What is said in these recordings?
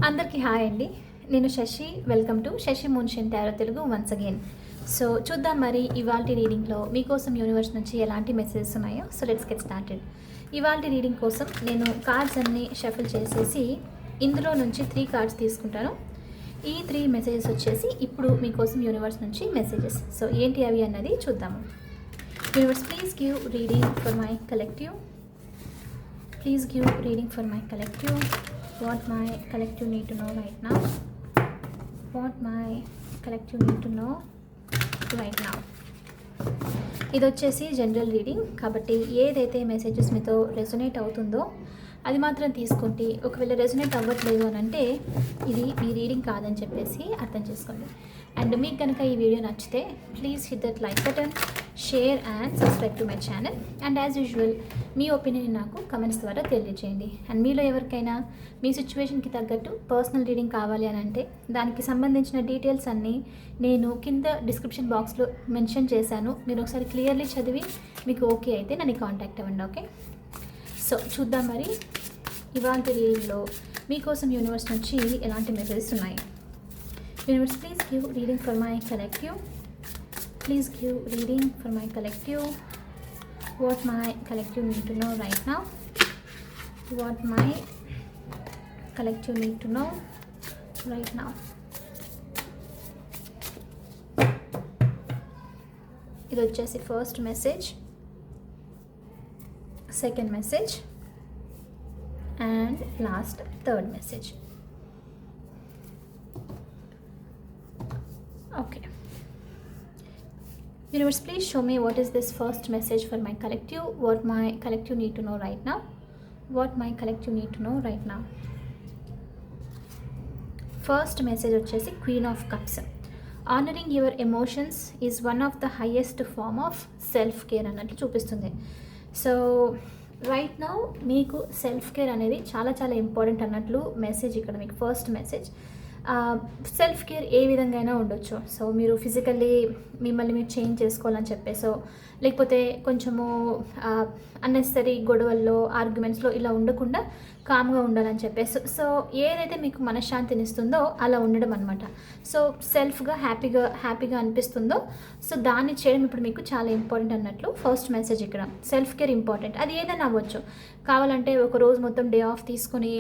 అందరికీ హాయ్ అండి. నేను శశి. వెల్కమ్ టు శశి మున్షన్ tarot Telugu once again. So చూద్దాం మరి ఇవాల్టి రీడింగ్లో మీకోసం యూనివర్స్ నుంచి ఎలాంటి మెసేజెస్ ఉన్నాయో. So let's get started. ఇవాల్టి రీడింగ్ కోసం నేను కార్డ్స్ అన్నీ షఫుల్ చేసేసి ఇందులో నుంచి 3 కార్డ్స్ తీసుకుంటాను. ఈ 3 మెసేజెస్ వచ్చేసి ఇప్పుడు మీకోసం యూనివర్స్ నుంచి మెసేజెస్. సో ఏంటి అవి అన్నది చూద్దాము. Universe please give reading for my collective. Please give reading for my collective. What my collective need to know right now. What my collective need to know right now. ఇది వచ్చేసి general reading కాబట్టి ఏదైతే messages మీతో resonate అవుతుందో అది మాత్రం తీసుకోండి. ఒకవేళ రెజొనేట్ అవ్వట్లేదు అని అంటే ఇది మీ రీడింగ్ కాదని చెప్పేసి అర్థం చేసుకోండి. అండ్ మీకు కనుక ఈ వీడియో నచ్చితే please hit that like button, share and subscribe to my channel. And as usual me opinion నాకు కమెంట్స్ ద్వారా తెలియజేయండి. అండ్ మీలో ఎవరికైనా మీ సిచ్యువేషన్కి తగ్గట్టు పర్సనల్ రీడింగ్ కావాలి అని అంటే దానికి సంబంధించిన డీటెయిల్స్ అన్నీ నేను కింద డిస్క్రిప్షన్ బాక్స్లో మెన్షన్ చేశాను. మీరు ఒకసారి క్లియర్లీ చదివి మీకు ఓకే అయితే నన్ను కాంటాక్ట్ అవ్వండి. ఓకే, సో చూద్దాం మరి ఇవాళ రీడింగ్లో మీకోసం యూనివర్స్ నుంచి ఎలాంటి మెసేజెస్ ఉన్నాయి. Universe please give reading for my collective. Please give reading for my collective. What my collective need to know right now. What my collective need to know right now. ఇది వచ్చేసి first message, second message and last third message. Okay, Universe, please show me what is this first message for my collective. What my collective need to know right now. What my collective need to know right now. First message వచ్చేసి Queen of Cups. Honoring your emotions is one of the highest form of self-care అన్నట్లు చూపిస్తుంది. So right now మీకు self care అనేది చాలా చాలా important అన్నట్లు message ఇక్కడ మీకు ఫస్ట్ మెసేజ్. సెల్ఫ్ కేర్ ఏ విధంగా అయినా ఉండొచ్చు. సో మీరు ఫిజికల్లీ మిమ్మల్ని మీరు చేంజ్ చేసుకోవాలని చెప్పేసో, లేకపోతే కొంచెము అన్నెసరీ గొడవల్లో ఆర్గ్యుమెంట్స్లో ఇలా ఉండకుండా కామ్గా ఉండాలని చెప్పేసి, సో ఏదైతే మీకు మనశ్శాంతినిస్తుందో అలా ఉండడం అనమాట. సో సెల్ఫ్గా హ్యాపీగా అనిపిస్తుందో సో దాన్ని చేయడం ఇప్పుడు మీకు చాలా ఇంపార్టెంట్ అన్నట్లు ఫస్ట్ మెసేజ్ ఇక్కడ. సెల్ఫ్ కేర్ ఇంపార్టెంట్, అది ఏదైనా అవ్వచ్చు. కావాలంటే ఒక రోజు మొత్తం డే ఆఫ్ తీసుకొని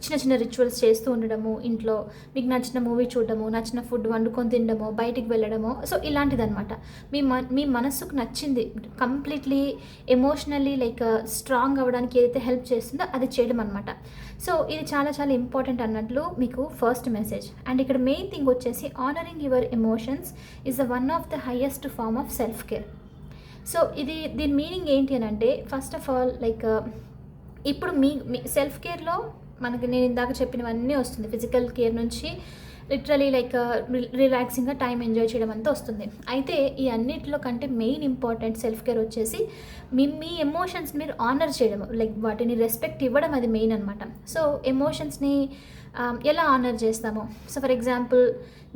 చిన్న చిన్న రిచువల్స్ చేస్తూ ఉండడము, ఇంట్లో మీకు నచ్చిన మూవీ చూడడము, నచ్చిన ఫుడ్ వండుకొని తినడము, బయటికి వెళ్ళడము, సో ఇలాంటిదన్నమాట. మీ మనస్సుకు నచ్చింది కంప్లీట్లీ ఎమోషనల్లీ లైక్ స్ట్రాంగ్ అవ్వడానికి ఏదైతే హెల్ప్ చేస్తుందో అది చేయడం అనమాట. సో ఇది చాలా చాలా ఇంపార్టెంట్ అన్నట్లు మీకు ఫస్ట్ మెసేజ్. అండ్ ఇక్కడ మెయిన్ థింగ్ వచ్చేసి honoring your emotions is the one of the highest form of self care. So దీని మీనింగ్ ఏంటి అని అంటే ఫస్ట్ ఆఫ్ ఆల్ లైక్ ఇప్పుడు మీ సెల్ఫ్ కేర్లో మనకి నేను ఇందాక చెప్పినవన్నీ వస్తుంది. ఫిజికల్ కేర్ నుంచి లిటరలీ లైక్ రిలాక్సింగ్గా టైం ఎంజాయ్ చేయడం అంతా వస్తుంది. అయితే ఈ అన్నిటిలో కంటే మెయిన్ ఇంపార్టెంట్ సెల్ఫ్ కేర్ వచ్చేసి మీ ఎమోషన్స్ మీరు ఆనర్ చేయడం, లైక్ వాటిని రెస్పెక్ట్ ఇవ్వడం, అది మెయిన్ అనమాట. సో ఎమోషన్స్ని ఎలా ఆనర్ చేస్తామో, సో ఫర్ ఎగ్జాంపుల్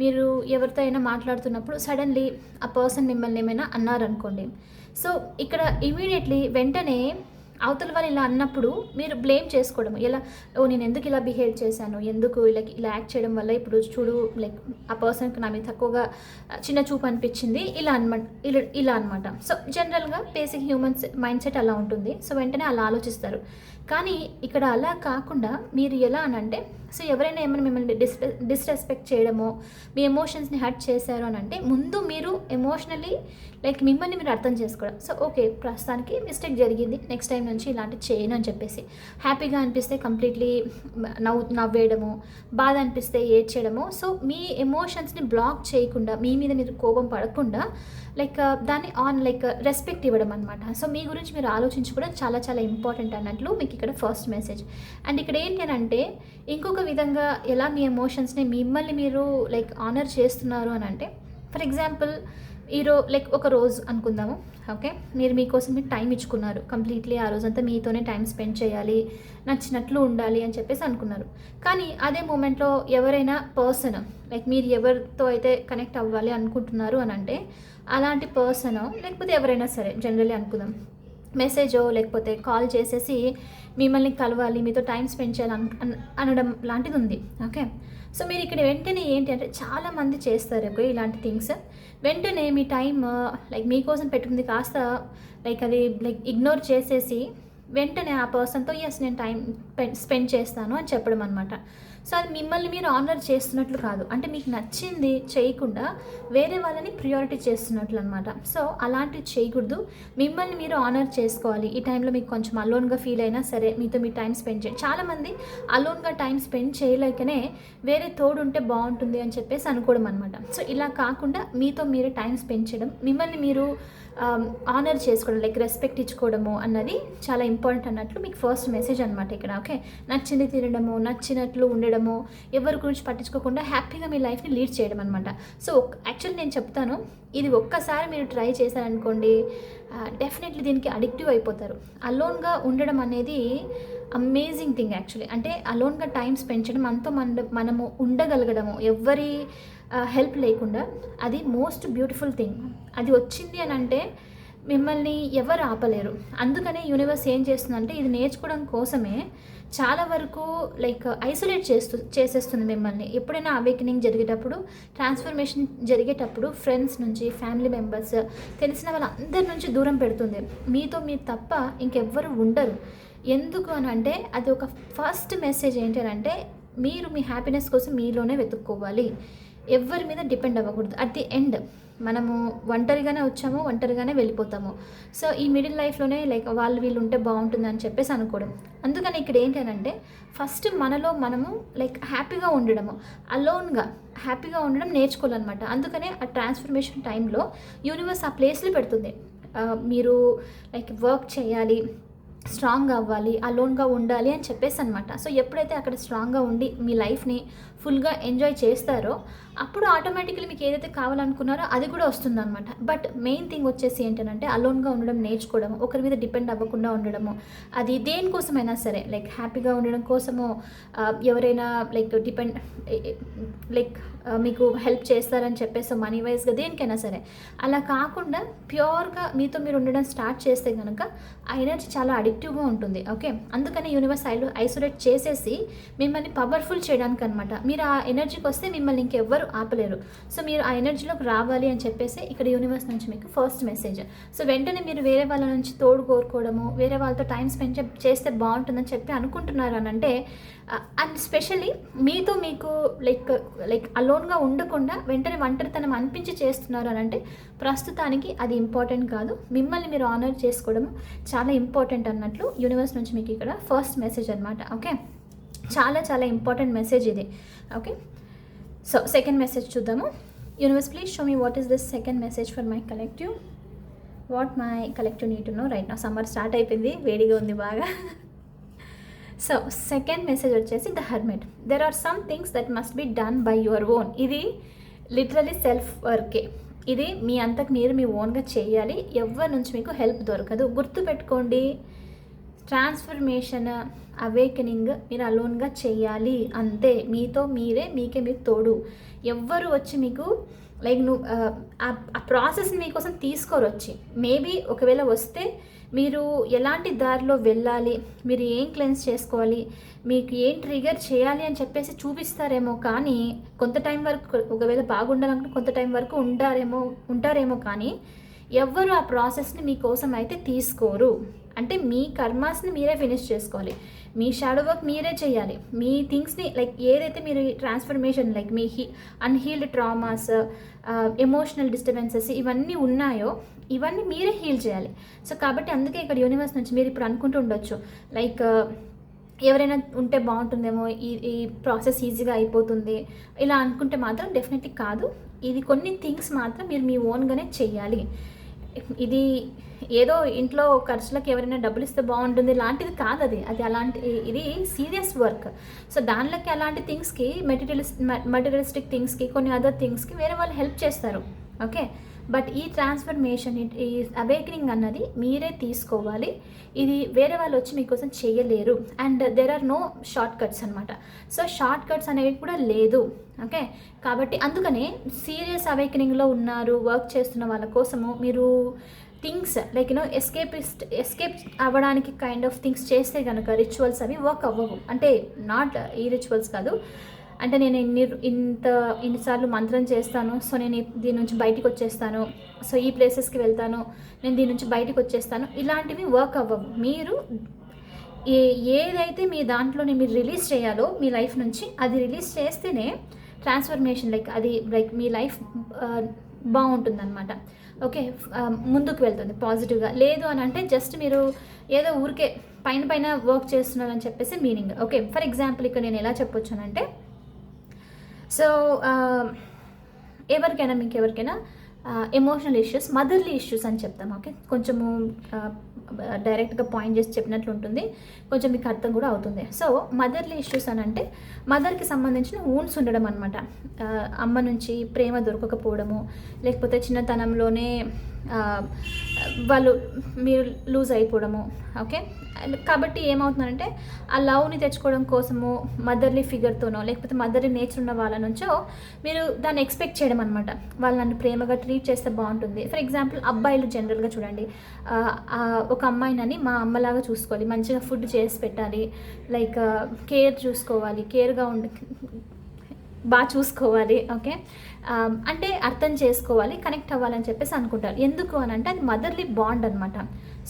మీరు ఎవరితో అయినా మాట్లాడుతున్నప్పుడు సడన్లీ ఆ పర్సన్ మిమ్మల్ని ఏమైనా అన్నారనుకోండి, సో ఇక్కడ ఇమీడియట్లీ వెంటనే అవతల వాళ్ళు ఇలా అన్నప్పుడు మీరు బ్లేమ్ చేసుకోవడం, ఎలా నేను ఎందుకు ఇలా బిహేవ్ చేశాను, ఎందుకు ఇలా యాక్ట్ చేయడం వల్ల ఇప్పుడు చూడు లైక్ ఆ పర్సన్కి నా మీద తక్కువగా చిన్న చూపు అనిపించింది ఇలా అనమాట. సో జనరల్గా బేసిక్ హ్యూమన్స్ మైండ్ సెట్ అలా ఉంటుంది. సో వెంటనే అలా ఆలోచిస్తారు. కానీ ఇక్కడ అలా కాకుండా మీరు ఎలా అనంటే, సో ఎవరైనా ఏమైనా మిమ్మల్ని డిస్రెస్పెక్ట్ చేయడమో, మీ ఎమోషన్స్ని హర్ట్ చేశారు అని అంటే ముందు మీరు ఎమోషనల్లీ లైక్ మిమ్మల్ని మీరు అర్థం చేసుకోవడం. సో ఓకే, ప్రస్తుతానికి మిస్టేక్ జరిగింది, నెక్స్ట్ టైం నుంచి ఇలాంటివి చేయను అని చెప్పేసి, హ్యాపీగా అనిపిస్తే కంప్లీట్లీ నవ్వేయడము, బాధ అనిపిస్తే ఏడ్చేయడము. సో మీ ఎమోషన్స్ని బ్లాక్ చేయకుండా, మీ మీద మీరు కోపం పడకుండా లైక్ దాన్ని లైక్ రెస్పెక్ట్ ఇవ్వడం అనమాట. సో మీ గురించి మీరు ఆలోచించుకోవడం చాలా చాలా ఇంపార్టెంట్ అన్నట్లు మీకు ఇక్కడ ఫస్ట్ మెసేజ్. అండ్ ఇక్కడ ఏంటి అని అంటే ఇంకొక విధంగా ఎలా మీ ఎమోషన్స్ని మిమ్మల్ని మీరు లైక్ ఆనర్ చేస్తున్నారు అని అంటే, ఫర్ ఎగ్జాంపుల్ లైక్ ఒక రోజు అనుకుందాము. ఓకే, మీకోసం మీరు టైం ఇచ్చుకున్నారు, కంప్లీట్లీ ఆ రోజంతా మీతోనే టైం స్పెండ్ చేయాలి, నచ్చినట్లు ఉండాలి అని చెప్పేసి అనుకున్నారు. కానీ అదే మూమెంట్లో ఎవరైనా పర్సన్ లైక్ మీరు ఎవరితో అయితే కనెక్ట్ అవ్వాలి అనుకుంటున్నారు అని అంటే అలాంటి పర్సన్ లేకపోతే ఎవరైనా సరే జనరల్లీ అనుకుందాం, మెసేజో లేకపోతే కాల్ చేసేసి మిమ్మల్ని కలవాలి, మీతో టైం స్పెండ్ చేయాలి అనడం లాంటిది ఉంది. ఓకే, సో మీరు ఇక్కడ వెంటనే ఏంటి అంటే చాలామంది చేస్తారు ఓకే ఇలాంటి థింగ్స్. వెంటనే మీ టైం లైక్ మీకోసం పెట్టుకుంది కాస్త లైక్ అది లైక్ ఇగ్నోర్ చేసేసి వెంటనే ఆ పర్సన్తో ఎస్ నేను టైం స్పెండ్ చేస్తాను అని చెప్పడం అనమాట. సో అది మిమ్మల్ని మీరు ఆనర్ చేస్తున్నట్లు కాదు, అంటే మీకు నచ్చింది చేయకుండా వేరే వాళ్ళని ప్రియారిటీ చేస్తున్నట్లు అనమాట. సో అలాంటివి చేయకూడదు, మిమ్మల్ని మీరు ఆనర్ చేసుకోవాలి. ఈ టైంలో మీకు కొంచెం అలోన్గా ఫీల్ అయినా సరే మీతో మీ టైం స్పెండ్ చేయండి. చాలామంది అలోన్గా టైం స్పెండ్ చేయలేకనే వేరే తోడు ఉంటే బాగుంటుంది అని చెప్పేసి అనుకోవడం అనమాట. సో ఇలా కాకుండా మీతో మీరు టైం స్పెండ్ చేయడం, మిమ్మల్ని మీరు ఆనర్ చేసుకోవడం లైక్ రెస్పెక్ట్ ఇచ్చుకోవడము అన్నది చాలా ఇంపార్టెంట్ అన్నట్లు మీకు ఫస్ట్ మెసేజ్ అనమాట ఇక్కడ. ఓకే, నచ్చింది తినడము, నచ్చినట్లు ఉండడము, ఎవరి గురించి పట్టించుకోకుండా హ్యాపీగా మీ లైఫ్ని లీడ్ చేయడం అనమాట. సో యాక్చువల్లీ నేను చెప్తాను, ఇది ఒక్కసారి మీరు ట్రై చేశారనుకోండి డెఫినెట్లీ దీనికి అడిక్టివ్ అయిపోతారు. అలోన్గా ఉండడం అనేది అమేజింగ్ థింగ్ యాక్చువల్లీ. అంటే అలోన్గా టైం స్పెండ్ చేయడం, మనము ఉండగలగడము ఎవరి హెల్ప్ లేకుండా, అది మోస్ట్ బ్యూటిఫుల్ థింగ్. అది వచ్చింది అని అంటే మిమ్మల్ని ఎవరు ఆపలేరు. అందుకనే యూనివర్స్ ఏం చేస్తుందంటే ఇది నేర్చుకోవడం కోసమే చాలా వరకు లైక్ ఐసోలేట్ చేసేస్తుంది మిమ్మల్ని. ఎప్పుడైనా అవేకనింగ్ జరిగేటప్పుడు, ట్రాన్స్ఫర్మేషన్ జరిగేటప్పుడు ఫ్రెండ్స్ నుంచి, ఫ్యామిలీ మెంబర్స్, తెలిసిన వాళ్ళందరి నుంచి దూరం పెడుతుంది. మీతో మీరు తప్ప ఇంకెవ్వరు ఉండరు. ఎందుకు అని అంటే అది ఒక ఫస్ట్ మెసేజ్ ఏంటి అని అంటే మీరు మీ హ్యాపీనెస్ కోసం మీలోనే వెతుక్కోవాలి, ఎవరి మీద డిపెండ్ అవ్వకూడదు. అట్ ది ఎండ్ మనము ఒంటరిగానే వచ్చాము, ఒంటరిగానే వెళ్ళిపోతాము. సో ఈ మిడిల్ లైఫ్లోనే లైక్ వీళ్ళు ఉంటే బాగుంటుంది అని చెప్పేసి అనుకోవడం. అందుకని ఇక్కడ ఏంటంటే ఫస్ట్ మనలో మనము లైక్ హ్యాపీగా ఉండడము, అలోన్గా హ్యాపీగా ఉండడం నేర్చుకోవాలన్నమాట. అందుకనే ఆ ట్రాన్స్ఫర్మేషన్ టైంలో యూనివర్స్ ఆ ప్లేస్లో పెడుతుంది. మీరు లైక్ వర్క్ చేయాలి, స్ట్రాంగ్ అవ్వాలి, అలోన్గా ఉండాలి అని చెప్పేసి అనమాట. సో ఎప్పుడైతే అక్కడ స్ట్రాంగ్గా ఉండి మీ లైఫ్ని ఫుల్గా ఎంజాయ్ చేస్తారో అప్పుడు ఆటోమేటిక్లీ మీకు ఏదైతే కావాలనుకున్నారో అది కూడా వస్తుందన్నమాట. బట్ మెయిన్ థింగ్ వచ్చేసి ఏంటంటే అలోన్గా ఉండడం నేర్చుకోవడము, ఒకరి మీద డిపెండ్ అవ్వకుండా ఉండడము. అది దేనికోసమైనా సరే లైక్ హ్యాపీగా ఉండడం కోసమో, ఎవరైనా లైక్ డిపెండ్ లైక్ మీకు హెల్ప్ చేస్తారని చెప్పేసి మనీ వైజ్గా దేనికైనా సరే, అలా కాకుండా ప్యూర్గా మీతో మీరు ఉండడం స్టార్ట్ చేస్తే కనుక ఆ ఎనర్జీ చాలా అడిక్టివ్గా ఉంటుంది. ఓకే, అందుకని యూనివర్స్ ఐసోలేట్ చేసేసి మిమ్మల్ని పవర్ఫుల్ చేయడానికి అనమాట. మీరు ఆ ఎనర్జీకి వస్తే మిమ్మల్ని ఇంకెవ్వరు ఆపలేరు. సో మీరు ఆ ఎనర్జీలోకి రావాలి అని చెప్పేసి ఇక్కడ యూనివర్స్ నుంచి మీకు ఫస్ట్ మెసేజ్. సో వెంటనే మీరు వేరే వాళ్ళ నుంచి తోడు కోరుకోవడము, వేరే వాళ్ళతో టైం స్పెండ్ చేస్తే బాగుంటుందని చెప్పి అనుకుంటున్నారు అని అంటే, అండ్ స్పెషల్లీ మీతో మీకు లైక్ అలోన్గా ఉండకుండా వెంటనే ఒంటరితనం అనిపించి చేస్తున్నారు అని అంటే ప్రస్తుతానికి అది ఇంపార్టెంట్ కాదు. మిమ్మల్ని మీరు ఆనర్ చేసుకోవడం చాలా ఇంపార్టెంట్ అన్నట్లు యూనివర్స్ నుంచి మీకు ఇక్కడ ఫస్ట్ మెసేజ్ అనమాట. ఓకే, చాలా చాలా ఇంపార్టెంట్ మెసేజ్ ఇది. ఓకే, సో సెకండ్ మెసేజ్ చూద్దాము. Universe please show me what is this second message for my collective. What my collective need to know right now. Summer start అయిపోయింది, వేడిగా ఉంది బాగా. So second message వచ్చేసి the hermit. There are some things that must be done by your own. ఇది literally self వర్కే. ఇది మీ అంతకు మీరు మీ ఓన్గా చేయాలి, ఎవరి నుంచి మీకు హెల్ప్ దొరకదు. గుర్తుపెట్టుకోండి, ట్రాన్స్ఫర్మేషన్, అవేకనింగ్ మీరు అలోన్గా చేయాలి అంతే. మీతో మీరే, మీకే మీకు తోడు. ఎవ్వరు వచ్చి మీకు లైక్ ఆ ప్రాసెస్ని మీకోసం తీసుకోరు వచ్చి. మేబీ ఒకవేళ వస్తే మీరు ఎలాంటి దారిలో వెళ్ళాలి, మీరు ఏం క్లెన్స్ చేసుకోవాలి, మీకు ఏం ట్రిగర్ చేయాలి అని చెప్పేసి చూపిస్తారేమో. కానీ కొంత టైం వరకు, ఒకవేళ బాగుండాలనుకుంటే కొంత టైం వరకు ఉంటారేమో కానీ ఎవ్వరు ఆ ప్రాసెస్ని మీకోసం అయితే తీసుకోరు. అంటే మీ కర్మాస్ని మీరే ఫినిష్ చేసుకోవాలి, మీ షాడో వర్క్ మీరే చేయాలి. మీ థింగ్స్ని లైక్ ఏదైతే మీరు ట్రాన్స్ఫర్మేషన్ లైక్ మీ అన్హీల్డ్ ట్రామాస్, ఎమోషనల్ డిస్టర్బెన్సెస్ ఇవన్నీ ఉన్నాయో ఇవన్నీ మీరే హీల్ చేయాలి. సో కాబట్టి అందుకే ఇక్కడ యూనివర్స్ నుంచి మీరు ఇప్పుడు అనుకుంటూ ఉండొచ్చు లైక్ ఎవరైనా ఉంటే బాగుంటుందేమో, ఈ ప్రాసెస్ ఈజీగా అయిపోతుంది ఇలా అనుకుంటే మాత్రం డెఫినెట్లీ కాదు. ఇది కొన్ని థింగ్స్ మాత్రం మీరు మీ ఓన్గానే చెయ్యాలి. ఇది ఏదో ఇంట్లో ఖర్చులకు ఎవరైనా డబ్బులు ఇస్తే బాగుంటుంది లాంటిది కాదు. అది అలాంటి, ఇది సీరియస్ వర్క్. సో దానిలోకి అలాంటి థింగ్స్కి మెటీరియలిస్టిక్ థింగ్స్కి, కొన్ని అదర్ థింగ్స్కి వేరే వాళ్ళు హెల్ప్ చేస్తారు. ఓకే, బట్ ఈ ట్రాన్స్ఫర్మేషన్, ఈ అవేకనింగ్ అన్నది మీరే తీసుకోవాలి. ఇది వేరే వాళ్ళు వచ్చి మీకోసం చేయలేరు. And there are no shortcuts అనమాట. సో షార్ట్ కట్స్ అనేవి కూడా లేదు. ఓకే, కాబట్టి అందుకనే సీరియస్ అవేకనింగ్లో ఉన్నారు, వర్క్ చేస్తున్న వాళ్ళ కోసము మీరు థింగ్స్ లైక్ ఎస్కేప్ అవ్వడానికి కైండ్ ఆఫ్ థింగ్స్ చేస్తే కనుక రిచువల్స్ అవి వర్క్ అవ్వవు. అంటే నాట్ ఈ రిచువల్స్ కాదు, అంటే నేను ఇన్నిసార్లు మంత్రం చేస్తాను, సో నేను దీని నుంచి బయటికి వచ్చేస్తాను, సో ఈ ప్లేసెస్కి వెళ్తాను, నేను దీని నుంచి బయటికి వచ్చేస్తాను, ఇలాంటివి వర్క్ అవ్వవు. మీరు ఏదైతే మీ దాంట్లోనే మీరు రిలీజ్ చేయాలో మీ లైఫ్ నుంచి, అది రిలీజ్ చేస్తేనే ట్రాన్స్ఫర్మేషన్ లైక్ మీ లైఫ్ బాగుంటుందన్నమాట. ఓకే, ముందుకు వెళ్తుంది పాజిటివ్గా. లేదు అని అంటే జస్ట్ మీరు ఏదో ఊరికే పైన వర్క్ చేస్తున్నారని చెప్పేసి మీనింగ్. ఓకే, ఫర్ ఎగ్జాంపుల్ ఇక్కడ నేను ఎలా చెప్పొచ్చానంటే, సో ఎవరికైనా ఎమోషనల్ ఇష్యూస్, మదర్లీ ఇష్యూస్ అని చెప్తాం. ఓకే, కొంచెము డైరెక్ట్గా పాయింట్ చేసి చెప్పినట్లు ఉంటుంది, కొంచెం మీకు అర్థం కూడా అవుతుంది. సో మదర్లీ ఇష్యూస్ అని అంటే మదర్కి సంబంధించిన వూండ్స్ ఉండడం అనమాట. అమ్మ నుంచి ప్రేమ దొరకకపోవడము, లేకపోతే చిన్నతనంలోనే మీరు లూజ్ అయిపోవడము. ఓకే, కాబట్టి ఏమవుతుందంటే ఆ లవ్ని తెచ్చుకోవడం కోసము మదర్లీ ఫిగర్తోనో లేకపోతే మదర్లీ నేచర్ ఉన్న వాళ్ళ నుంచో మీరు దాన్ని ఎక్స్పెక్ట్ చేయడం అనమాట. వాళ్ళు నన్ను ప్రేమగా ట్రీట్ చేస్తే బాగుంటుంది. ఫర్ ఎగ్జాంపుల్ అబ్బాయిలు జనరల్గా చూడండి, ఒక అమ్మాయినని మా అమ్మలాగా చూసుకోవాలి, మంచిగా ఫుడ్ చేసి పెట్టాలి, లైక్ కేర్ చూసుకోవాలి, కేర్గా బాగా చూసుకోవాలి. ఓకే, అంటే అర్థం చేసుకోవాలి, కనెక్ట్ అవ్వాలని చెప్పేసి అనుకుంటారు. ఎందుకు అని అంటే అది మదర్లీ బాండ్ అనమాట.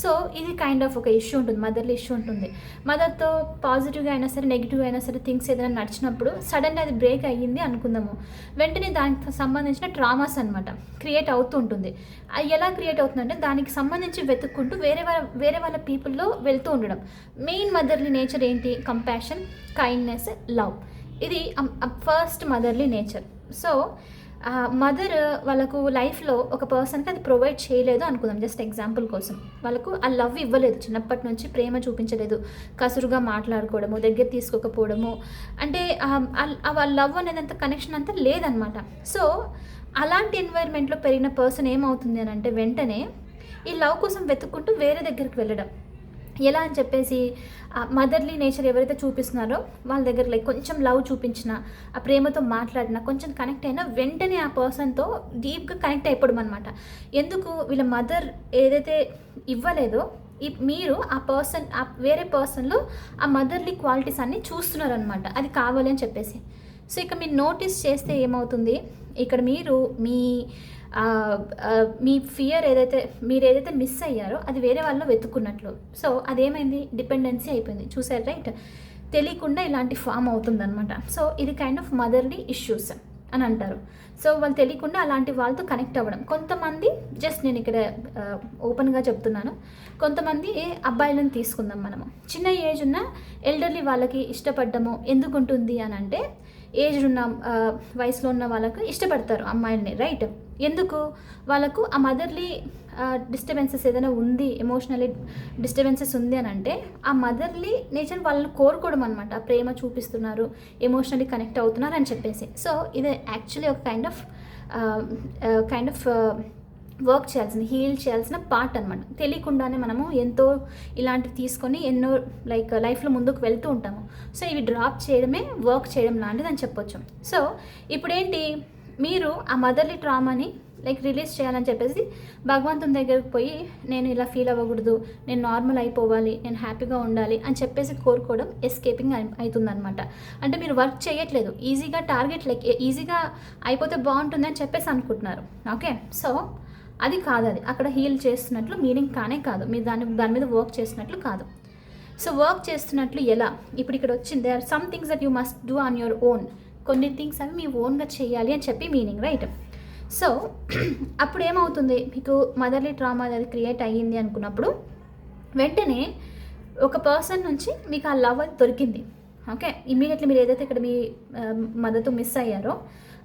సో ఇది కైండ్ ఆఫ్ ఒక ఇష్యూ ఉంటుంది, మదర్లీ ఇష్యూ ఉంటుంది. మదర్తో పాజిటివ్గా అయినా సరే నెగిటివ్గా అయినా సరే థింగ్స్ ఏదైనా నడిచినప్పుడు సడన్గా అది బ్రేక్ అయ్యింది అనుకుందాము, వెంటనే దానికి సంబంధించిన ట్రామాస్ అనమాట క్రియేట్ అవుతూ ఉంటుంది. అది ఎలా క్రియేట్ అవుతుందంటే దానికి సంబంధించి వెతుక్కుంటూ వేరే వాళ్ళ పీపుల్లో వెళ్తూ ఉండడం. మెయిన్ మదర్లీ నేచర్ ఏంటి? Compassion, kindness, love. ఇది first motherly nature. So mother వాళ్ళకు లైఫ్లో ఒక పర్సన్కి అది ప్రొవైడ్ చేయలేదు అనుకుందాం, జస్ట్ ఎగ్జాంపుల్ కోసం. వాళ్ళకు ఆ లవ్ ఇవ్వలేదు, చిన్నప్పటి నుంచి ప్రేమ చూపించలేదు, కసురుగా మాట్లాడుకోవడము, దగ్గర తీసుకోకపోవడము, అంటే ఆ లవ్ అనేది అంత కనెక్షన్ అంతా లేదనమాట. సో అలాంటి ఎన్వైర్న్మెంట్లో పెరిగిన పర్సన్ ఏమవుతుంది అని అంటే వెంటనే ఈ లవ్ కోసం వెతుక్కుంటూ వేరే దగ్గరికి వెళ్ళడం. ఎలా అని చెప్పేసి మదర్లీ నేచర్ ఎవరైతే చూపిస్తున్నారో వాళ్ళ దగ్గర లైక్ కొంచెం లవ్ చూపించినా, ఆ ప్రేమతో మాట్లాడినా, కొంచెం కనెక్ట్ అయినా వెంటనే ఆ పర్సన్తో డీప్గా కనెక్ట్ అయిపోవడం అనమాట. ఎందుకు? వీళ్ళ మదర్ ఏదైతే ఇవ్వలేదో మీరు వేరే పర్సన్లో ఆ మదర్లీ క్వాలిటీస్ అన్నీ చూస్తున్నారనమాట, అది కావాలి అని చెప్పేసి. సో ఇక మీరు నోటీస్ చేస్తే ఏమవుతుంది, ఇక్కడ మీరు మీ ఫియర్ మీరు ఏదైతే మిస్ అయ్యారో అది వేరే వాళ్ళు వెతుక్కున్నట్లు. సో అదేమైంది? డిపెండెన్సీ అయిపోయింది. చూసారు రైట్? తెలియకుండా ఇలాంటి ఫామ్ అవుతుందన్నమాట. సో ఇది కైండ్ ఆఫ్ మదర్లీ ఇష్యూస్ అని అంటారు. సో వాళ్ళు తెలియకుండా అలాంటి వాళ్ళతో కనెక్ట్ అవ్వడం. కొంతమంది, జస్ట్ నేను ఇక్కడ ఓపెన్గా చెప్తున్నాను, కొంతమంది అబ్బాయిలను తీసుకుందాం మనము. చిన్న ఏజ్ ఉన్న ఎల్డర్లీ వాళ్ళకి ఇష్టపడ్డము ఎందుకు ఉంటుంది అని అంటే, ఏజ్ ఉన్న వయసులో ఉన్న వాళ్ళకు ఇష్టపడతారు అమ్మాయిల్ని, రైట్? ఎందుకు? వాళ్ళకు ఆ మదర్లీ డిస్టర్బెన్సెస్ ఏదైనా ఉంది, ఎమోషనల్లీ డిస్టర్బెన్సెస్ ఉంది అని అంటే ఆ మదర్లీ నేచర్ వాళ్ళని కోరుకోవడం అనమాట. ప్రేమ చూపిస్తున్నారు, ఎమోషనల్లీ కనెక్ట్ అవుతున్నారు అని చెప్పేసి. సో ఇది యాక్చువల్లీ ఒక కైండ్ ఆఫ్ వర్క్ చేయాల్సిన, హీల్ చేయాల్సిన పార్ట్ అనమాట. తెలియకుండానే మనము ఎంతో ఇలాంటివి తీసుకొని ఎన్నో లైఫ్లో ముందుకు వెళ్తూ ఉంటాము. సో ఇవి డ్రాప్ చేయడమే వర్క్ చేయడం లాంటిది అని చెప్పొచ్చు. సో ఇప్పుడేంటి, మీరు ఆ మదర్లీ ట్రామాని రిలీజ్ చేయాలని చెప్పేసి భగవంతుని దగ్గరికి పోయి నేను ఇలా ఫీల్ అవ్వకూడదు, నేను నార్మల్ అయిపోవాలి, నేను హ్యాపీగా ఉండాలి అని చెప్పేసి కోరుకోవడం ఎస్కేపింగ్ అవుతుందన్నమాట. అంటే మీరు వర్క్ చేయట్లేదు, ఈజీగా టార్గెట్ ఈజీగా అయిపోతే బాగుంటుంది అని చెప్పేసి అనుకుంటున్నారు. ఓకే, సో అది కాదు, అది అక్కడ హీల్ చేస్తున్నట్లు మీనింగ్ కానే కాదు, మీరు దాని మీద వర్క్ చేస్తున్నట్లు కాదు. సో వర్క్ చేస్తున్నట్లు ఎలా? ఇప్పుడు ఇక్కడ వచ్చింది, they are some things that you must do on your own. కొన్ని థింగ్స్ అవి మీ ఓన్గా చేయాలి అని చెప్పి మీనింగ్, రైట్? సో అప్పుడు ఏమవుతుంది, మీకు మదర్లీ ట్రామా అది క్రియేట్ అయ్యింది అనుకున్నప్పుడు వెంటనే ఒక పర్సన్ నుంచి మీకు ఆ లవ్ అది దొరికింది. ఓకే, ఇమ్మీడియట్లీ మీరు ఏదైతే ఇక్కడ మీ మదర్తో మిస్ అయ్యారో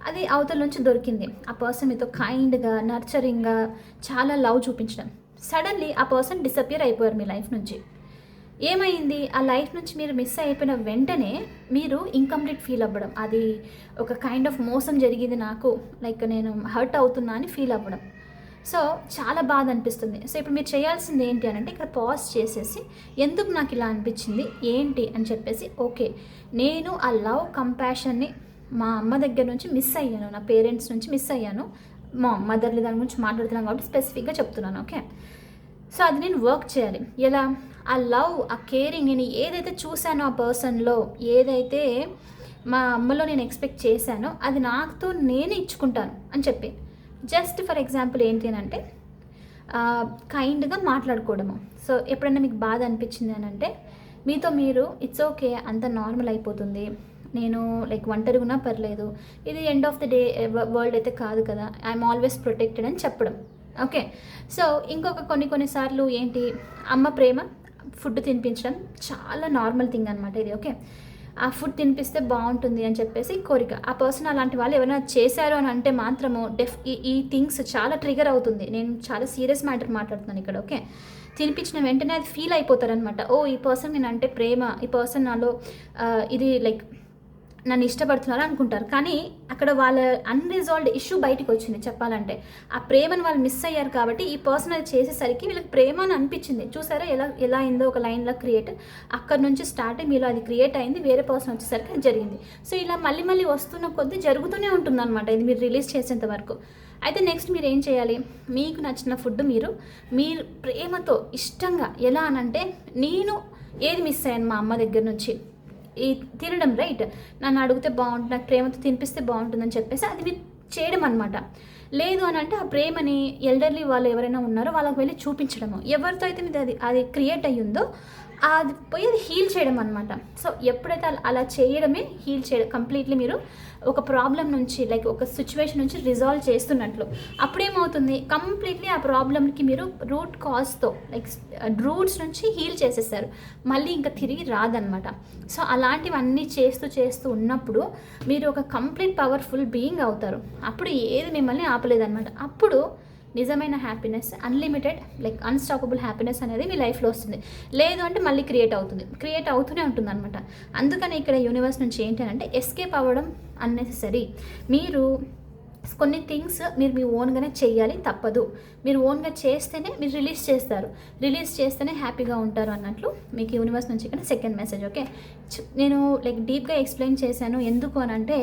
అది అవతల నుంచి దొరికింది. ఆ పర్సన్ మీతో కైండ్గా, నర్చరింగ్గా, చాలా లవ్ చూపించడం. సడన్లీ ఆ పర్సన్ డిసపియర్ అయిపోయారు మీ లైఫ్ నుంచి. ఏమైంది? ఆ లైఫ్ నుంచి మీరు మిస్ అయిపోయిన వెంటనే మీరు ఇన్కంప్లీట్ ఫీల్ అవ్వడం, అది ఒక కైండ్ ఆఫ్ మోసం జరిగింది నాకు, నేను హర్ట్ అవుతున్నా అని ఫీల్ అవ్వడం. సో చాలా బాధ అనిపిస్తుంది. సో ఇప్పుడు మీరు చేయాల్సింది ఏంటి అని అంటే, ఇక్కడ పాజ్ చేసేసి ఎందుకు నాకు ఇలా అనిపించింది ఏంటి అని చెప్పేసి, ఓకే నేను ఆ లవ్ కంపాషన్ని మా అమ్మ దగ్గర నుంచి మిస్ అయ్యాను, నా పేరెంట్స్ నుంచి మిస్ అయ్యాను, మదర్లీ దాని గురించి మాట్లాడుతున్నాను కాబట్టి స్పెసిఫిక్గా చెప్తున్నాను. ఓకే, సో అది నేను వర్క్ చేయాలి. ఎలా? ఆ లవ్, ఆ కేరింగ్, నేను ఏదైతే చూశానో ఆ పర్సన్లో, ఏదైతే మా అమ్మలో నేను ఎక్స్పెక్ట్ చేశానో అది నాతో నేను ఇచ్చుకుంటాను అని చెప్పి. జస్ట్ ఫర్ ఎగ్జాంపుల్ ఏంటి అని అంటే కైండ్గా మాట్లాడుకోవడము. సో ఎప్పుడైనా మీకు బాధ అనిపించింది అని అంటే మీతో మీరు ఇట్స్ ఓకే, అంత నార్మల్ అయిపోతుంది, నేను లైక్ ఒంటరిగా పర్లేదు, ఇది end of the day world అయితే కాదు కదా, ఐఎమ్ ఆల్వేస్ ప్రొటెక్టెడ్ అని చెప్పడం. ఓకే, సో ఇంకొక కొన్నిసార్లు ఏంటి, అమ్మ ప్రేమ, ఫుడ్ తినిపించడం చాలా నార్మల్ థింగ్ అనమాట ఇది. ఓకే, ఆ ఫుడ్ తినిపిస్తే బాగుంటుంది అని చెప్పేసి కోరిక. ఆ పర్సన్ అలాంటి వాళ్ళు ఎవరైనా చేశారు అని అంటే మాత్రము ఈ థింగ్స్ చాలా ట్రిగర్ అవుతుంది. నేను చాలా సీరియస్ మ్యాటర్ మాట్లాడుతున్నాను ఇక్కడ. ఓకే, తినిపించిన వెంటనే అది ఫీల్ అయిపోతారనమాట. ఓ, ఈ పర్సన్ నేను అంటే ప్రేమ, ఈ పర్సన్ నాలో ఇది లైక్ నన్ను ఇష్టపడుతున్నారు అనుకుంటారు. కానీ అక్కడ వాళ్ళ అన్రిజాల్వ్డ్ ఇష్యూ బయటకు వచ్చింది చెప్పాలంటే. ఆ ప్రేమను వాళ్ళు మిస్ అయ్యారు కాబట్టి ఈ పర్సన్ అది చేసేసరికి వీళ్ళకి ప్రేమ అని అనిపించింది. చూసారా ఎలా అయిందో, ఒక లైన్లో క్రియేట్, అక్కడ నుంచి స్టార్ట్ అయ్యి మీలో అది క్రియేట్ అయింది, వేరే పర్సన్ వచ్చేసరికి అది జరిగింది. సో ఇలా మళ్ళీ వస్తున్న కొద్దీ జరుగుతూనే ఉంటుంది అనమాట ఇది మీరు రిలీజ్ చేసేంత వరకు. అయితే నెక్స్ట్ మీరు ఏం చేయాలి, మీకు నచ్చిన ఫుడ్ మీరు ప్రేమతో ఇష్టంగా, ఎలా అనంటే నేను ఏది మిస్ అయ్యాను మా అమ్మ దగ్గర నుంచి, ఈ తినడం, రైట్, నన్ను అడిగితే బాగుంటుంది, నాకు ప్రేమతో తినిపిస్తే బాగుంటుందని చెప్పేసి అది మీరు చేయడం అనమాట. లేదు అని అంటే ఆ ప్రేమని ఎల్డర్లీ వాళ్ళు ఎవరైనా ఉన్నారో వాళ్ళకి వెళ్ళి చూపించడము. ఎవరితో అయితే మీద అది క్రియేట్ అయ్యిందో అది పోయి అది హీల్ చేయడం అనమాట. సో ఎప్పుడైతే అలా చేయడమే హీల్ చేయడం, కంప్లీట్లీ మీరు ఒక ప్రాబ్లం నుంచి లైక్ ఒక సిచ్యువేషన్ నుంచి రిజాల్వ్ చేస్తున్నట్లు. అప్పుడేమవుతుంది, కంప్లీట్లీ ఆ ప్రాబ్లమ్కి మీరు రూట్ కాజ్తో లైక్ రూట్స్ నుంచి హీల్ చేసేస్తారు, మళ్ళీ ఇంకా తిరిగి రాదనమాట. సో అలాంటివన్నీ చేస్తూ ఉన్నప్పుడు మీరు ఒక కంప్లీట్ పవర్ఫుల్ బీయింగ్ అవుతారు. అప్పుడు ఏది మిమ్మల్ని ఆపలేదన్నమాట. అప్పుడు నిజమైన happiness, unlimited like unstoppable happiness అనేది మీ లైఫ్లో వస్తుంది. లేదు అంటే మళ్ళీ క్రియేట్ అవుతూనే ఉంటుంది అనమాట. అందుకని ఇక్కడ యూనివర్స్ నుంచి ఏంటి అంటే ఎస్కేప్ అవ్వడం అన్నెసెసరీ. మీరు కొన్ని థింగ్స్ మీరు మీ ఓన్గానే చెయ్యాలి, తప్పదు. మీరు ఓన్గా చేస్తేనే మీరు రిలీజ్ చేస్తేనే హ్యాపీగా ఉంటారు అన్నట్లు మీకు యూనివర్స్ నుంచి ఇక్కడ సెకండ్ మెసేజ్. ఓకే, నేను లైక్ డీప్గా ఎక్స్ప్లెయిన్ చేశాను ఎందుకు అని అంటే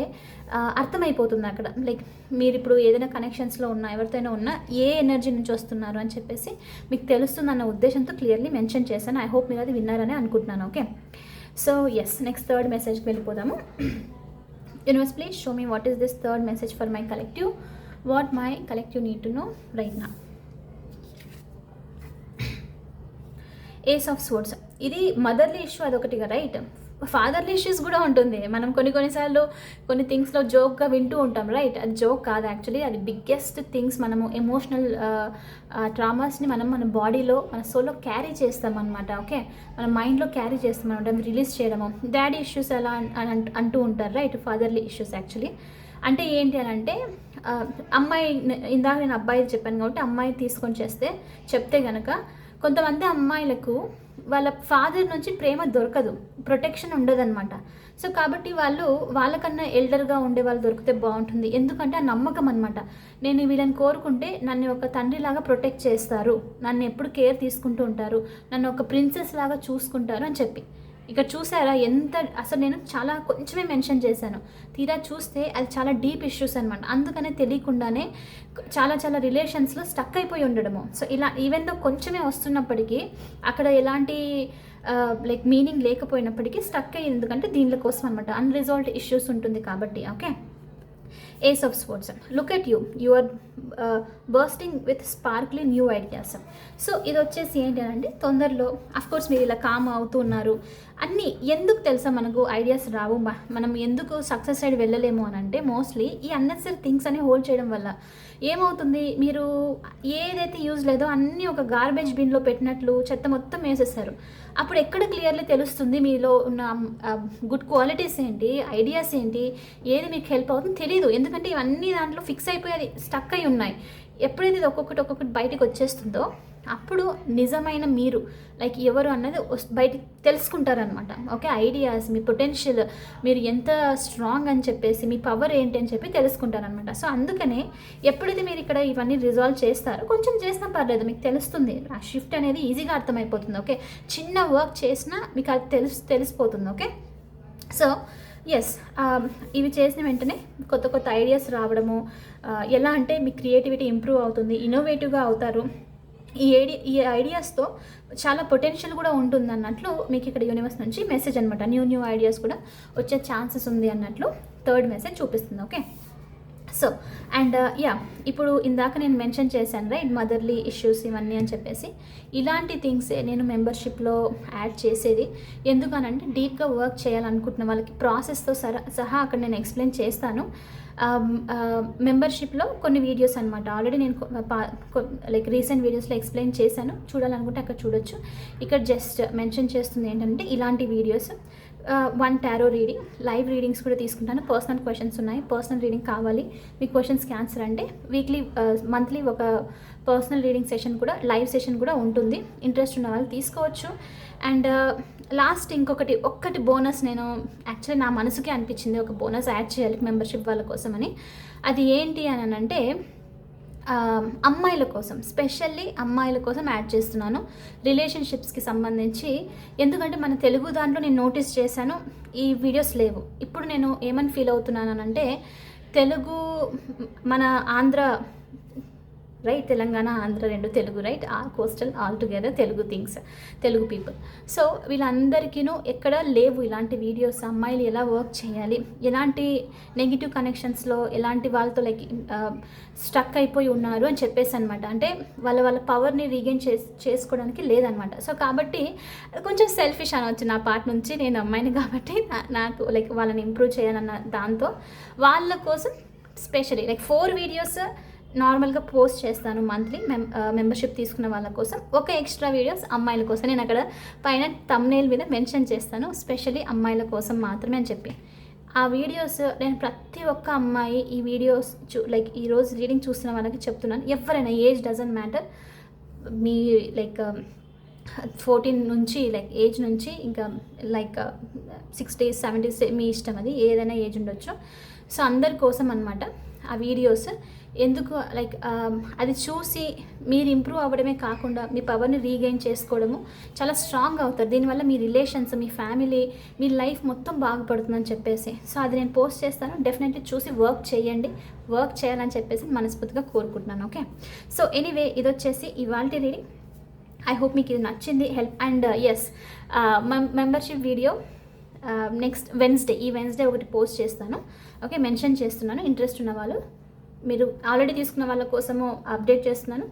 అర్థమైపోతుంది అక్కడ. లైక్ మీరు ఇప్పుడు ఏదైనా కనెక్షన్స్లో ఉన్నా, ఎవరితోనైనా ఉన్నా ఏ ఎనర్జీ నుంచి వస్తున్నారు అని చెప్పేసి మీకు తెలుస్తుందన్న ఉద్దేశంతో క్లియర్లీ మెన్షన్ చేశాను. ఐ హోప్ మీరు అది విన్నారని అనుకుంటున్నాను. Okay, so yes, next third మెసేజ్కి వెళ్ళిపోదాము. Universe, please show me what is this third message for my collective. What my collective need to know right now. Ace of Swords. ఇది motherly issue అదొకటిగా, right. Fatherly issues కూడా ఉంటుంది. మనం కొన్నిసార్లు కొన్ని థింగ్స్లో జోక్గా వింటూ ఉంటాం, రైట్. అది జోక్ కాదు యాక్చువల్లీ, అది బిగ్గెస్ట్ థింగ్స్. మనము ఎమోషనల్ ట్రామాస్ని మన బాడీలో, మన సోల్లో క్యారీ చేస్తాం అనమాట. ఓకే, మన మైండ్లో క్యారీ చేస్తాం అనమాట, అవి రిలీజ్ చేయడము. డాడీ ఇష్యూస్ అలా అంటూ ఉంటారు, రైట్. ఫాదర్లీ ఇష్యూస్ యాక్చువల్లీ అంటే ఏంటి అని అంటే అమ్మాయి, ఇందాక నేను అబ్బాయి చెప్పాను కాబట్టి అమ్మాయి తీసుకొని చెప్తే కనుక కొంతమంది అమ్మాయిలకు వాళ్ళ ఫాదర్ నుంచి ప్రేమ దొరకదు, ప్రొటెక్షన్ ఉండదన్నమాట. సో కాబట్టి వాళ్ళకన్నా ఎల్డర్గా ఉండే వాళ్ళు దొరికితే బాగుంటుంది. ఎందుకంటే ఆ నమ్మకం అనమాట. నేను వీళ్ళని కోరుకుంటే నన్ను ఒక తండ్రిలాగా ప్రొటెక్ట్ చేస్తారు, నన్ను ఎప్పుడు కేర్ తీసుకుంటూ ఉంటారు, నన్ను ఒక ప్రిన్సెస్ లాగా చూసుకుంటారు అని చెప్పి. ఇక్కడ చూసారా ఎంత, అసలు నేను చాలా కొంచెమే మెన్షన్ చేశాను, తీరా చూస్తే అది చాలా డీప్ ఇష్యూస్ అనమాట. అందుకనే తెలియకుండానే చాలా రిలేషన్స్లో స్టక్ అయిపోయి ఉండడము. సో ఇలా ఈవెన్ దో కొంచెమే వస్తున్నప్పటికీ అక్కడ ఎలాంటి లైక్ మీనింగ్ లేకపోయినప్పటికీ స్టక్ అయ్యి, ఎందుకంటే దీనిల కోసం అనమాట, అన్రిజాల్వ్డ్ ఇష్యూస్ ఉంటుంది కాబట్టి. Okay, Ace of Swords. Look at you. You are bursting with sparkly new ideas. So ఇది వచ్చేసి ఏంటి అంటే తొందరలో అఫ్కోర్స్ మీరు ఇలా కామ్ అవుతూ ఉన్నారు. అన్నీ ఎందుకు తెలుసా మనకు ఐడియాస్ రావు, మనం ఎందుకు సక్సెస్ సైడ్ వెళ్ళలేము అని అంటే మోస్ట్లీ ఈ అన్నెసరీ థింగ్స్ అని హోల్డ్ చేయడం వల్ల ఏమవుతుంది, మీరు ఏదైతే యూజ్ లేదో అన్నీ ఒక గార్బేజ్ బిన్లో పెట్టినట్లు చెత్త మొత్తం వేసేస్తారు. అప్పుడు ఎక్కడ క్లియర్లీ తెలుస్తుంది మీలో ఉన్న గుడ్ క్వాలిటీస్ ఏంటి, ఐడియాస్ ఏంటి, ఏది మీకు హెల్ప్ అవుతుందో తెలియదు. ఎందుకంటే ఇవన్నీ దాంట్లో ఫిక్స్ అయిపోయి అది స్టక్ అయి ఉన్నాయి. ఎప్పుడైతే ఇది ఒక్కొక్కటి బయటకు వచ్చేస్తుందో అప్పుడు నిజమైన మీరు లైక్ ఎవరు అన్నది బయటికి తెలుసుకుంటారనమాట. ఓకే, ఐడియాస్, మీ పొటెన్షియల్, మీరు ఎంత స్ట్రాంగ్ అని చెప్పేసి, మీ పవర్ ఏంటి అని చెప్పి తెలుసుకుంటారనమాట. సో అందుకనే ఎప్పుడైతే మీరు ఇక్కడ ఇవన్నీ రిజాల్వ్ చేస్తారో, కొంచెం చేసినా పర్లేదు, మీకు తెలుస్తుంది. ఆ షిఫ్ట్ అనేది ఈజీగా అర్థమైపోతుంది. ఓకే, చిన్న వర్క్ చేసినా మీకు అది తెలిసిపోతుంది. Okay, so yes. ఇవి చేసిన వెంటనే కొత్త కొత్త ఐడియాస్ రావడము, ఎలా అంటే మీ క్రియేటివిటీ ఇంప్రూవ్ అవుతుంది, ఇన్నోవేటివ్గా అవుతారు. ఈ ఐడియాస్తో చాలా పొటెన్షియల్ కూడా ఉంటుందన్నట్లు మీకు ఇక్కడ యూనివర్స్ నుంచి మెసేజ్ అనమాట. న్యూ ఐడియాస్ కూడా వచ్చే ఛాన్సెస్ ఉంది అన్నట్లు థర్డ్ మెసేజ్ చూపిస్తుంది. ఓకే, సో అండ్ ఇప్పుడు ఇందాక నేను మెన్షన్ చేశాను రైట్, మదర్లీ ఇష్యూస్ ఇవన్నీ అని చెప్పేసి. ఇలాంటి థింగ్సే నేను మెంబర్షిప్లో యాడ్ చేసేది. ఎందుకనంటే డీప్గా వర్క్ చేయాలనుకుంటున్న వాళ్ళకి ప్రాసెస్తో సహా అక్కడ నేను ఎక్స్ప్లెయిన్ చేస్తాను. మెంబర్షిప్లో కొన్ని వీడియోస్ అనమాట ఆల్రెడీ నేను లైక్ రీసెంట్ వీడియోస్లో ఎక్స్ప్లెయిన్ చేశాను. చూడాలనుకుంటే అక్కడ చూడొచ్చు. ఇక్కడ జస్ట్ మెన్షన్ చేస్తుంది ఏంటంటే ఇలాంటి videos, 1 tarot reading, live readings కూడా తీసుకుంటాను. పర్సనల్ క్వశ్చన్స్ ఉన్నాయి, పర్సనల్ రీడింగ్ కావాలి మీ క్వశ్చన్స్కి ఆన్సర్ అంటే మంత్లీ ఒక పర్సనల్ రీడింగ్ సెషన్ కూడా, లైవ్ సెషన్ కూడా ఉంటుంది. ఇంట్రెస్ట్ ఉన్న వాళ్ళు తీసుకోవచ్చు. అండ్ లాస్ట్ ఒక్కటి బోనస్ నేను యాక్చువల్లీ నా మనసుకే అనిపించింది, ఒక బోనస్ యాడ్ చేయాలి మెంబర్షిప్ వాళ్ళ కోసమని. అది ఏంటి అని అంటే అమ్మాయిల కోసం, స్పెషల్లీ అమ్మాయిల కోసం యాడ్ చేస్తున్నాను రిలేషన్షిప్స్కి సంబంధించి. ఎందుకంటే మన తెలుగు దాంట్లో నేను నోటీస్ చేశాను ఈ వీడియోస్ లేవు. ఇప్పుడు నేను ఏమని ఫీల్ అవుతున్నాను అంటే తెలుగు, మన ఆంధ్ర రైట్, తెలంగాణ ఆంధ్ర రెండు Telugu right, coastal all together Telugu things, Telugu people. So వీళ్ళందరికీనూ ఎక్కడ లేవు ఇలాంటి వీడియోస్. అమ్మాయిలు ఎలా వర్క్ చేయాలి, ఎలాంటి నెగిటివ్ కనెక్షన్స్లో ఎలాంటి వాళ్ళతో లైక్ స్టక్ అయిపోయి ఉన్నారు అని చెప్పేసి అనమాట. అంటే వాళ్ళ పవర్ని రీగెయిన్ చేసుకోవడానికి లేదనమాట. సో కాబట్టి కొంచెం సెల్ఫిష్ అనవచ్చు నా పార్ట్ నుంచి, నేను అమ్మాయిని కాబట్టి నాకు లైక్ వాళ్ళని ఇంప్రూవ్ చేయాలన్న దాంతో వాళ్ళ కోసం స్పెషల్లీ లైక్ 4 వీడియోస్ నార్మల్గా పోస్ట్ చేస్తాను మంత్లీ మెంబర్షిప్ తీసుకున్న వాళ్ళ కోసం. ఒక ఎక్స్ట్రా వీడియోస్ అమ్మాయిల కోసం నేను అక్కడ పైన థంబ్నెయిల్ మీద మెన్షన్ చేస్తాను, స్పెషల్లీ అమ్మాయిల కోసం మాత్రమే అని చెప్పి. ఆ వీడియోస్ నేను ప్రతి ఒక్క అమ్మాయి ఈ వీడియోస్ లైక్ ఈరోజు రీడింగ్ చూస్తున్న వాళ్ళకి చెప్తున్నాను, ఎవరైనా age doesn't matter. Me like 14 నుంచి లైక్ ఏజ్ నుంచి ఇంకా లైక్ 60s 70s మీ ఇష్టం, అది ఏదైనా ఏజ్ ఉండొచ్చు. సో అందరి కోసం అనమాట ఆ వీడియోస్. ఎందుకు లైక్ అది చూసి మీరు ఇంప్రూవ్ అవ్వడమే కాకుండా మీ పవర్ని రీగెయిన్ చేసుకోవడము, చాలా స్ట్రాంగ్ అవుతారు. దీనివల్ల మీ రిలేషన్స్, మీ ఫ్యామిలీ, మీ లైఫ్ మొత్తం బాగుపడుతుందని చెప్పేసి. సో అది నేను పోస్ట్ చేస్తాను, డెఫినెట్లీ చూసి వర్క్ చేయండి, వర్క్ చేయాలని చెప్పేసి మనస్ఫూర్తిగా కోరుకుంటున్నాను. ఓకే, సో ఎనీవే ఇది వచ్చేసి ఇవాళ రీడింగ్. ఐ హోప్ మీకు ఇది నచ్చింది, help. And yes, membership video next Wednesday, ఈ వెన్స్డే ఒకటి పోస్ట్ చేస్తాను. ఓకే, మెన్షన్ చేస్తున్నాను. ఇంట్రెస్ట్ ఉన్న వాళ్ళు, మీరు ఆల్రెడీ తీసుకున్న వాళ్ళ కోసము అప్డేట్ చేస్తున్నాను.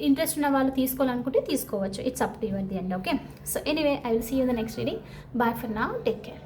ఇంట్రెస్ట్ ఉన్న వాళ్ళు తీసుకోవాలనుకుంటే తీసుకోవచ్చు. It's up to you at the end. Okay, so anyway I will see you in the next reading. Bye for now, take care.